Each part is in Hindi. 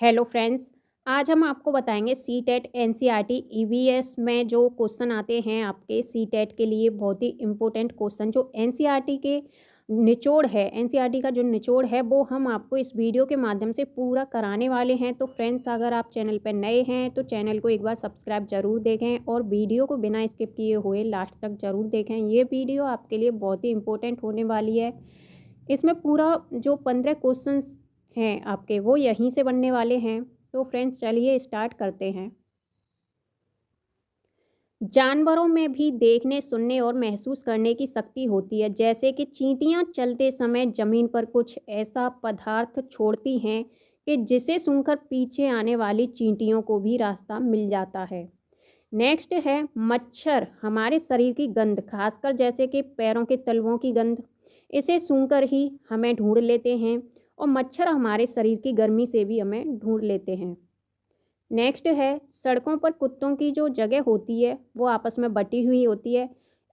Hello friends. आज हम आपको बताएंगे सीटेट एनसीईआरटी ईवीएस में जो क्वेश्चन आते हैं आपके सीटेट के लिए बहुत ही इम्पोर्टेंट क्वेश्चन जो एनसीईआरटी के निचोड़ है। एनसीईआरटी का जो निचोड़ है वो हम आपको इस वीडियो के माध्यम से पूरा कराने वाले हैं। तो फ्रेंड्स, अगर आप चैनल पर नए हैं तो चैनल को एक बार सब्सक्राइब जरूर देखें और वीडियो को बिना स्किप किए हुए लास्ट तक जरूर देखें। ये वीडियो आपके लिए बहुत ही इम्पोर्टेंट होने वाली है। इसमें पूरा जो 15 क्वेश्चंस हैं आपके वो यहीं से बनने वाले हैं। तो फ्रेंड्स, चलिए स्टार्ट करते हैं। जानवरों में भी देखने, सुनने और महसूस करने की शक्ति होती है। जैसे कि चींटियां चलते समय जमीन पर कुछ ऐसा पदार्थ छोड़ती हैं कि जिसे सूंघकर पीछे आने वाली चींटियों को भी रास्ता मिल जाता है। नेक्स्ट है मच्छर हमारे शरीर की गंध, खासकर जैसे कि पैरों के तलवों की गंध, इसे सूंघकर ही हमें ढूंढ लेते हैं। और मच्छर हमारे शरीर की गर्मी से भी हमें ढूंढ लेते हैं। नेक्स्ट है सड़कों पर कुत्तों की जो जगह होती है वो आपस में बटी हुई होती है।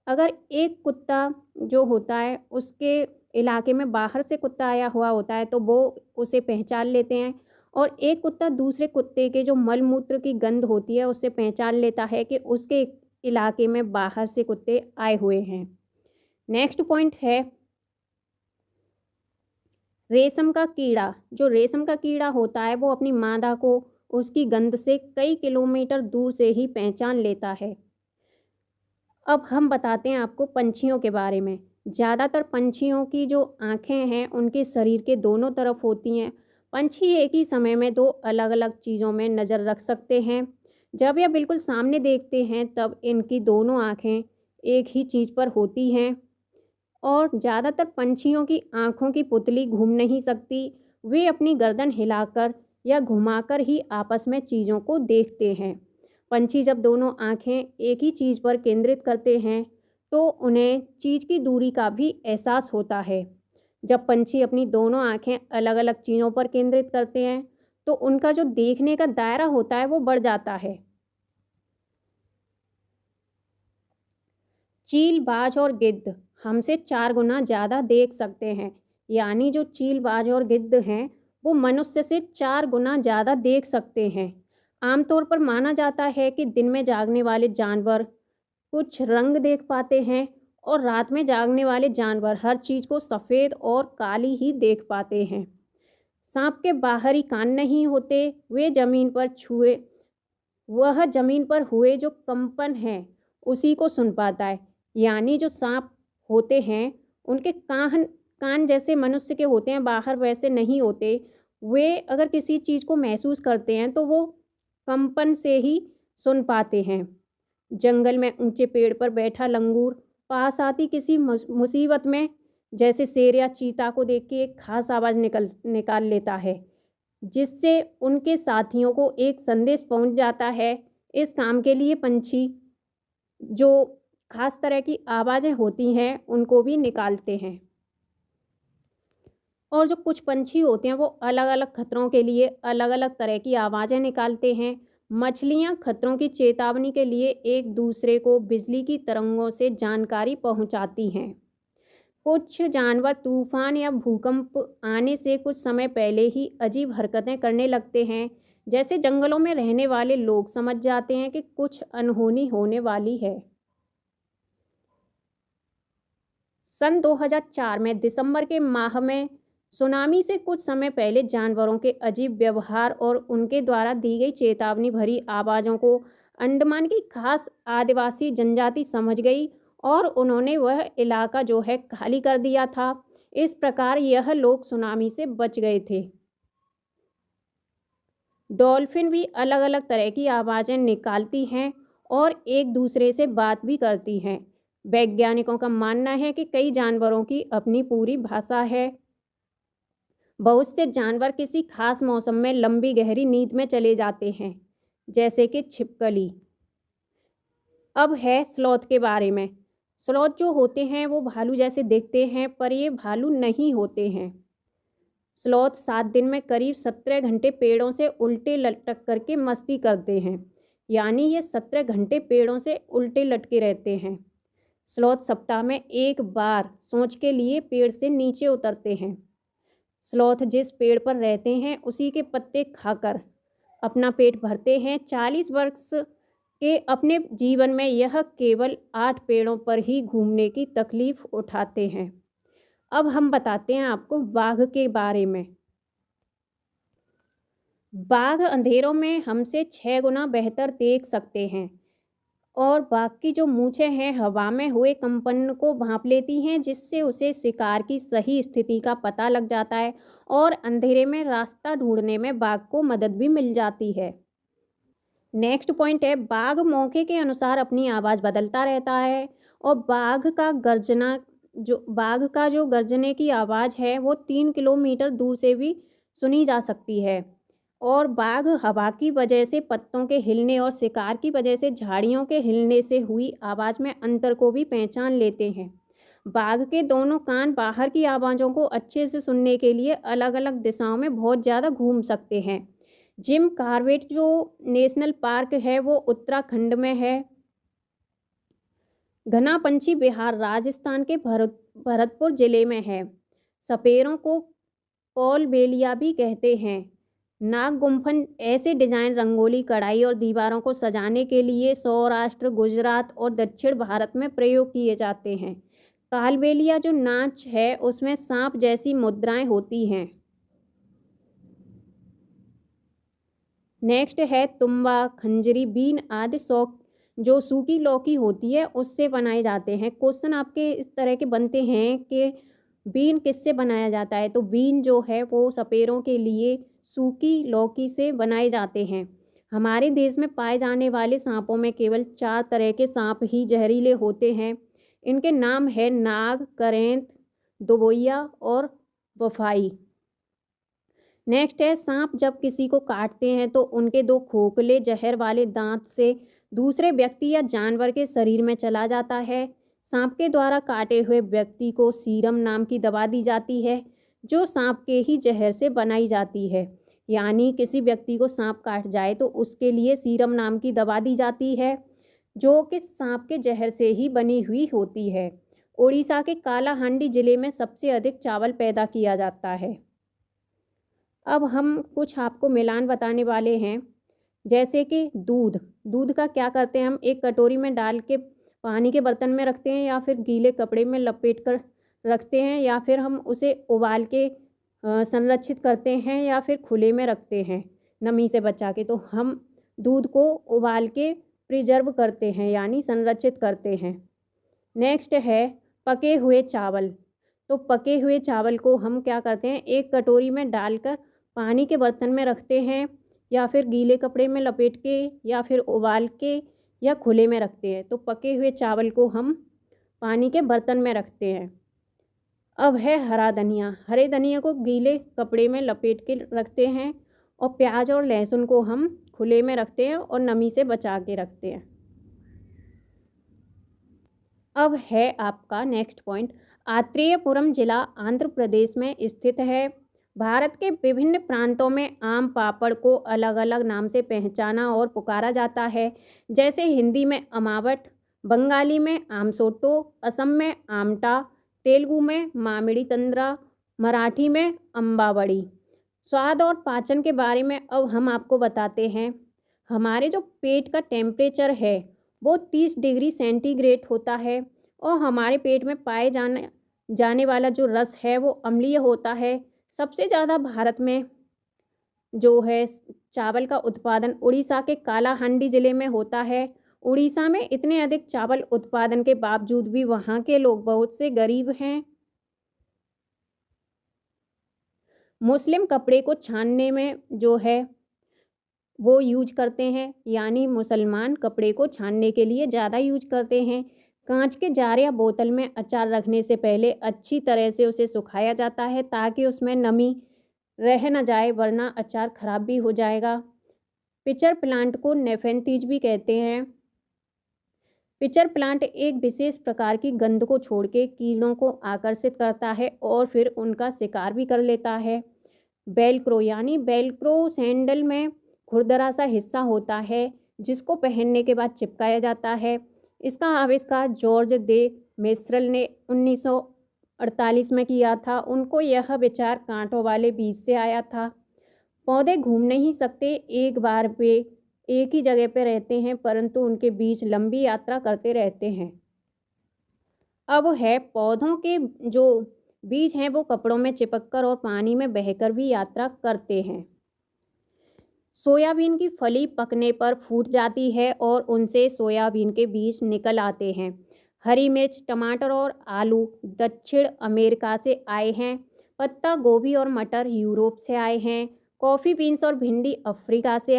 अगर एक कुत्ता जो होता है उसके इलाके में बाहर से कुत्ता आया हुआ होता है तो वो उसे पहचान लेते हैं। और एक कुत्ता दूसरे कुत्ते के जो मल मूत्र की गंध होती है उससे पहचान लेता है कि उसके इलाके में बाहर से कुत्ते आए हुए हैं। नेक्स्ट पॉइंट है रेशम का कीड़ा। जो रेशम का कीड़ा होता है वो अपनी मादा को उसकी गंध से कई किलोमीटर दूर से ही पहचान लेता है। अब हम बताते हैं आपको पंछियों के बारे में। ज़्यादातर पंछियों की जो आँखें हैं उनके शरीर के दोनों तरफ होती हैं। पंछी एक ही समय में दो अलग अलग चीज़ों में नज़र रख सकते हैं। जब यह बिल्कुल सामने देखते हैं तब इनकी दोनों आँखें एक ही चीज़ पर होती हैं। और ज़्यादातर पंछियों की आँखों की पुतली घूम नहीं सकती। वे अपनी गर्दन हिलाकर या घुमाकर ही आपस में चीज़ों को देखते हैं। पंछी जब दोनों आँखें एक ही चीज़ पर केंद्रित करते हैं तो उन्हें चीज़ की दूरी का भी एहसास होता है। जब पंछी अपनी दोनों आँखें अलग अलग चीज़ों पर केंद्रित करते हैं तो उनका जो देखने का दायरा होता है वो बढ़ जाता है। चील, बाज और गिद्ध हमसे 4 गुना ज़्यादा देख सकते हैं। यानी जो चील, बाज और गिद्ध हैं वो मनुष्य से 4 गुना ज़्यादा देख सकते हैं। आमतौर पर माना जाता है कि दिन में जागने वाले जानवर कुछ रंग देख पाते हैं और रात में जागने वाले जानवर हर चीज़ को सफ़ेद और काली ही देख पाते हैं। सांप के बाहरी कान नहीं होते, वे ज़मीन पर छुए वह ज़मीन पर हुए जो कंपन हैं उसी को सुन पाता है। यानी जो सांप होते हैं उनके कान कान जैसे मनुष्य के होते हैं, बाहर वैसे नहीं होते। वे अगर किसी चीज़ को महसूस करते हैं तो वो कंपन से ही सुन पाते हैं। जंगल में ऊंचे पेड़ पर बैठा लंगूर पास आती किसी मुसीबत में जैसे शेर या चीता को देख के एक खास आवाज़ निकाल लेता है, जिससे उनके साथियों को एक संदेश पहुंच जाता है। इस काम के लिए पंछी जो खास तरह की आवाज़ें होती हैं उनको भी निकालते हैं। और जो कुछ पंछी होते हैं वो अलग अलग खतरों के लिए अलग अलग तरह की आवाज़ें निकालते हैं। मछलियाँ खतरों की चेतावनी के लिए एक दूसरे को बिजली की तरंगों से जानकारी पहुंचाती हैं। कुछ जानवर तूफान या भूकंप आने से कुछ समय पहले ही अजीब हरकतें करने लगते हैं। जैसे जंगलों में रहने वाले लोग समझ जाते हैं कि कुछ अनहोनी होने वाली है। सन 2004 में दिसंबर के माह में सुनामी से कुछ समय पहले जानवरों के अजीब व्यवहार और उनके द्वारा दी गई चेतावनी भरी आवाज़ों को अंडमान की खास आदिवासी जनजाति समझ गई और उन्होंने वह इलाका जो है खाली कर दिया था। इस प्रकार यह लोग सुनामी से बच गए थे। डॉल्फिन भी अलग अलग तरह की आवाज़ें निकालती हैं और एक दूसरे से बात भी करती हैं। वैज्ञानिकों का मानना है कि कई जानवरों की अपनी पूरी भाषा है। बहुत से जानवर किसी खास मौसम में लंबी गहरी नींद में चले जाते हैं, जैसे कि छिपकली। अब है स्लॉथ के बारे में। स्लॉथ जो होते हैं वो भालू जैसे दिखते हैं पर ये भालू नहीं होते हैं। स्लॉथ 7 दिन में करीब 17 घंटे पेड़ों से उल्टे लटक करके मस्ती करते हैं। यानी ये 17 घंटे पेड़ों से उल्टे लटके रहते हैं। स्लॉथ सप्ताह में एक बार सोच के लिए पेड़ से नीचे उतरते हैं। स्लॉथ जिस पेड़ पर रहते हैं उसी के पत्ते खाकर अपना पेट भरते हैं। 40 वर्ष के अपने जीवन में यह केवल 8 पेड़ों पर ही घूमने की तकलीफ उठाते हैं। अब हम बताते हैं आपको बाघ के बारे में। बाघ अंधेरों में हमसे 6 गुना बेहतर देख सकते हैं और बाघ की जो मूंछें हैं हवा में हुए कंपन को भांप लेती हैं, जिससे उसे शिकार की सही स्थिति का पता लग जाता है और अंधेरे में रास्ता ढूंढने में बाघ को मदद भी मिल जाती है। नेक्स्ट पॉइंट है, बाघ मौके के अनुसार अपनी आवाज़ बदलता रहता है और बाघ का जो गर्जने की आवाज़ है वो 3 किलोमीटर दूर से भी सुनी जा सकती है। और बाघ हवा की वजह से पत्तों के हिलने और शिकार की वजह से झाड़ियों के हिलने से हुई आवाज़ में अंतर को भी पहचान लेते हैं। बाघ के दोनों कान बाहर की आवाज़ों को अच्छे से सुनने के लिए अलग अलग दिशाओं में बहुत ज़्यादा घूम सकते हैं। जिम कॉर्बेट जो नेशनल पार्क है वो उत्तराखंड में है। घना पंछी बिहार राजस्थान के भरतपुर जिले में है। सपेरों को कौलबेलिया भी कहते हैं। नाग गुम्फन ऐसे डिजाइन रंगोली, कढ़ाई और दीवारों को सजाने के लिए सौराष्ट्र, गुजरात और दक्षिण भारत में प्रयोग किए जाते हैं। कालबेलिया जो नाच है उसमें सांप जैसी मुद्राएं होती हैं। नेक्स्ट है तुम्बा, खंजरी, बीन आदि जो सूखी लौकी होती है उससे बनाए जाते हैं। क्वेश्चन आपके इस तरह के बनते हैं कि बीन किससे बनाया जाता है, तो बीन जो है वो सपेरों के लिए सूखी लौकी से बनाए जाते हैं। हमारे देश में पाए जाने वाले सांपों में केवल 4 तरह के सांप ही जहरीले होते हैं। इनके नाम है नाग, करेंत, दुबोइया और वफाई। नेक्स्ट है, सांप जब किसी को काटते हैं तो उनके 2 खोखले जहर वाले दांत से दूसरे व्यक्ति या जानवर के शरीर में चला जाता है। सांप के द्वारा काटे हुए व्यक्ति को सीरम नाम की दवा दी जाती है, जो सांप के ही जहर से बनाई जाती है। यानी किसी व्यक्ति को सांप काट जाए तो उसके लिए सीरम नाम की दवा दी जाती है, जो कि सांप के जहर से ही बनी हुई होती है। उड़ीसा के कालाहांडी जिले में सबसे अधिक चावल पैदा किया जाता है। अब हम कुछ आपको मिलान बताने वाले हैं, जैसे कि दूध का क्या करते हैं, हम एक कटोरी में डाल के पानी के बर्तन में रखते हैं या फिर गीले कपड़े में लपेट कर रखते हैं, या फिर हम उसे उबाल के संरक्षित करते हैं या फिर खुले में रखते हैं नमी से बचा के। तो हम दूध को उबाल के प्रिजर्व करते हैं यानी संरक्षित करते हैं। नेक्स्ट है पके हुए चावल। तो पके हुए चावल को हम क्या करते हैं, एक कटोरी में डालकर पानी के बर्तन में रखते हैं या फिर गीले कपड़े में लपेट के या फिर उबाल के या खुले में रखते हैं। तो पके हुए चावल को हम पानी के बर्तन में रखते हैं। अब है हरा धनिया। हरे धनिया को गीले कपड़े में लपेट के रखते हैं और प्याज और लहसुन को हम खुले में रखते हैं और नमी से बचा के रखते हैं। अब है आपका नेक्स्ट पॉइंट, आत्रेयपुरम जिला आंध्र प्रदेश में स्थित है। भारत के विभिन्न प्रांतों में आम पापड़ को अलग अलग नाम से पहचाना और पुकारा जाता है, जैसे हिंदी में अमावट, बंगाली में आमसोटो, असम में आमटा, तेलुगु में मामिड़ी तंद्रा, मराठी में अम्बावड़ी। स्वाद और पाचन के बारे में अब हम आपको बताते हैं। हमारे जो पेट का टेम्परेचर है वो 30 डिग्री सेंटीग्रेड होता है और हमारे पेट में पाए जाने वाला जो रस है वो अम्लीय होता है। सबसे ज़्यादा भारत में जो है चावल का उत्पादन उड़ीसा के कालाहांडी ज़िले में होता है। उड़ीसा में इतने अधिक चावल उत्पादन के बावजूद भी वहाँ के लोग बहुत से गरीब हैं। मुस्लिम कपड़े को छानने में जो है वो यूज करते हैं, यानी मुसलमान कपड़े को छानने के लिए ज़्यादा यूज करते हैं। कांच के जार या बोतल में अचार रखने से पहले अच्छी तरह से उसे सुखाया जाता है ताकि उसमें नमी रह न जाए, वरना अचार खराब भी हो जाएगा। पिचर प्लांट को नेफेंथीज भी कहते हैं। पिचर प्लांट एक विशेष प्रकार की गंध को छोड़ के कीड़ों को आकर्षित करता है और फिर उनका शिकार भी कर लेता है। बेलक्रो यानी बेलक्रो सैंडल में खुरदरा सा हिस्सा होता है जिसको पहनने के बाद चिपकाया जाता है। इसका आविष्कार जॉर्ज दे मेस्ट्रल ने 1948 में किया था। उनको यह विचार कांटों वाले बीज से आया था। पौधे घूम नहीं सकते, एक बार वे एक ही जगह पे रहते हैं, परंतु उनके बीज लंबी यात्रा करते रहते हैं। अब है पौधों के जो बीज हैं वो कपड़ों में चिपककर और पानी में बहकर भी यात्रा करते हैं। सोयाबीन की फली पकने पर फूट जाती है और उनसे सोयाबीन के बीज निकल आते हैं। हरी मिर्च, टमाटर और आलू दक्षिण अमेरिका से आए हैं। पत्ता गोभी और मटर यूरोप से आए हैं। कॉफ़ी बीन्स और भिंडी अफ्रीका से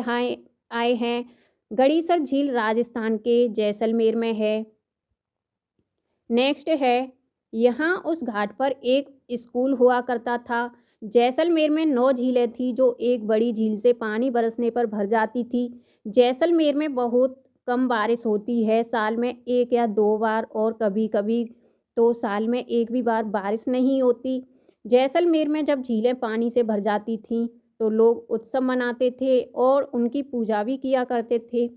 आए हैं। गड़ीसर झील राजस्थान के जैसलमेर में है। नेक्स्ट है, यहाँ उस घाट पर एक स्कूल हुआ करता था। जैसलमेर में 9 झीलें थी जो एक बड़ी झील से पानी बरसने पर भर जाती थी। जैसलमेर में बहुत कम बारिश होती है, साल में 1 या 2 बार, और कभी-कभी तो साल में 1 भी बार बारिश नहीं होती। जैसलमेर में जब झीलें पानी से भर जाती थीं तो लोग उत्सव मनाते थे और उनकी पूजा भी किया करते थे।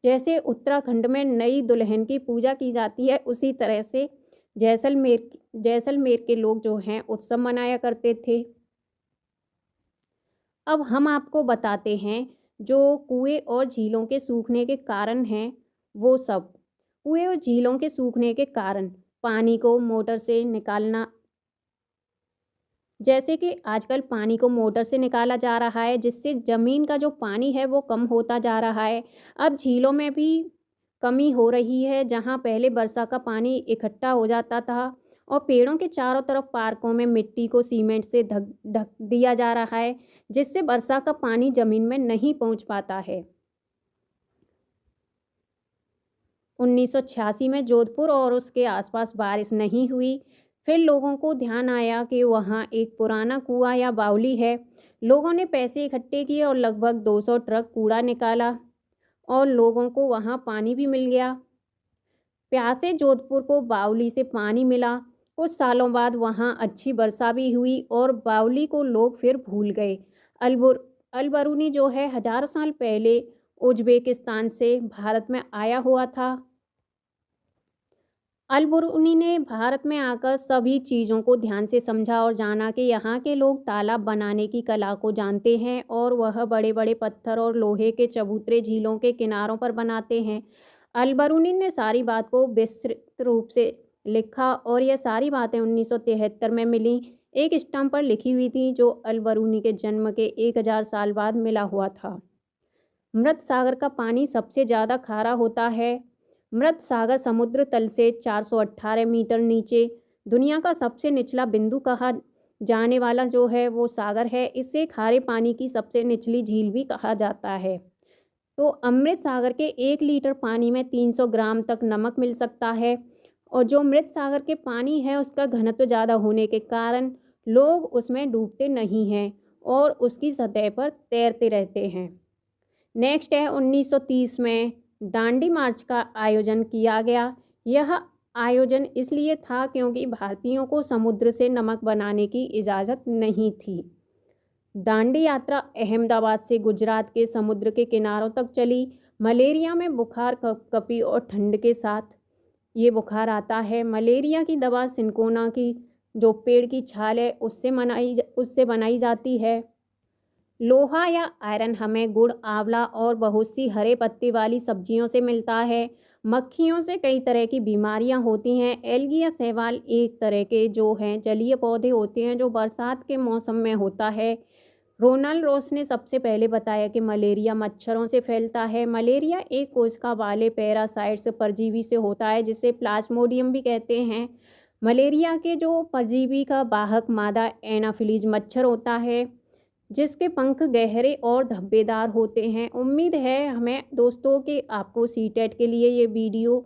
जैसे उत्तराखंड में नई दुल्हन की पूजा की जाती है, उसी तरह से जैसलमेर के लोग जो हैं उत्सव मनाया करते थे। अब हम आपको बताते हैं जो कुएं और झीलों के सूखने के कारण हैं वो सब। कुएं और झीलों के सूखने के कारण पानी को मोटर से निकालना, जैसे कि आजकल पानी को मोटर से निकाला जा रहा है, जिससे ज़मीन का जो पानी है वो कम होता जा रहा है। अब झीलों में भी कमी हो रही है, जहाँ पहले वर्षा का पानी इकट्ठा हो जाता था और पेड़ों के चारों तरफ पार्कों में मिट्टी को सीमेंट से ढक ढक दिया जा रहा है, जिससे वर्षा का पानी ज़मीन में नहीं पहुँच पाता है। 1986 में जोधपुर और उसके आसपास बारिश नहीं हुई। फिर लोगों को ध्यान आया कि वहाँ एक पुराना कुआं या बावली है। लोगों ने पैसे इकट्ठे किए और लगभग 200 ट्रक कूड़ा निकाला और लोगों को वहाँ पानी भी मिल गया। प्यासे जोधपुर को बावली से पानी मिला। कुछ सालों बाद वहाँ अच्छी वर्षा भी हुई और बावली को लोग फिर भूल गए। अलबुर अलबरूनी जो है हजारों साल पहले उज्बेकिस्तान से भारत में आया हुआ था। अलबरूनी ने भारत में आकर सभी चीज़ों को ध्यान से समझा और जाना कि यहाँ के लोग तालाब बनाने की कला को जानते हैं और वह बड़े-बड़े पत्थर और लोहे के चबूतरे झीलों के किनारों पर बनाते हैं। अलबरूनी ने सारी बात को विस्तृत रूप से लिखा और यह सारी बातें 1973 में मिली। एक स्टंप पर लिखी हुई थी जो अलबरूनी के जन्म के 1000 साल बाद मिला हुआ था। मृत सागर का पानी सबसे ज़्यादा खारा होता है। मृत सागर समुद्र तल से 418 मीटर नीचे दुनिया का सबसे निचला बिंदु कहा जाने वाला जो है वो सागर है। इसे खारे पानी की सबसे निचली झील भी कहा जाता है। तो अमृत सागर के 1 लीटर पानी में 300 ग्राम तक नमक मिल सकता है और जो मृत सागर के पानी है उसका घनत्व ज़्यादा होने के कारण लोग उसमें डूबते नहीं हैं और उसकी सतह पर तैरते रहते हैं। नेक्स्ट है 1930 में दांडी मार्च का आयोजन किया गया। यह आयोजन इसलिए था क्योंकि भारतीयों को समुद्र से नमक बनाने की इजाज़त नहीं थी। दांडी यात्रा अहमदाबाद से गुजरात के समुद्र के किनारों तक चली। मलेरिया में बुखार, कपकपी और ठंड के साथ ये बुखार आता है। मलेरिया की दवा सिनकोना की जो पेड़ की छाल है उससे बनाई जाती है। लोहा या आयरन हमें गुड़, आंवला और बहुत सी हरे पत्ते वाली सब्जियों से मिलता है। मक्खियों से कई तरह की बीमारियां होती हैं। एल्गी या शैवाल एक तरह के जो हैं जलीय पौधे होते हैं जो बरसात के मौसम में होता है। रोनाल्ड रॉस ने सबसे पहले बताया कि मलेरिया मच्छरों से फैलता है। मलेरिया एक कोशिका वाले पैरासाइट्स परजीवी से होता है जिसे प्लाज्मोडियम भी कहते हैं। मलेरिया के जो परजीवी का वाहक मादा एनाफिलीज मच्छर होता है जिसके पंख गहरे और धब्बेदार होते हैं। उम्मीद है हमें दोस्तों कि आपको सीटेट के लिए ये वीडियो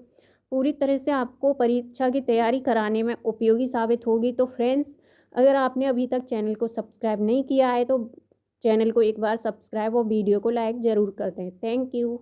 पूरी तरह से आपको परीक्षा की तैयारी कराने में उपयोगी साबित होगी। तो फ्रेंड्स, अगर आपने अभी तक चैनल को सब्सक्राइब नहीं किया है तो चैनल को एक बार सब्सक्राइब और वीडियो को लाइक ज़रूर कर दें। Thank you.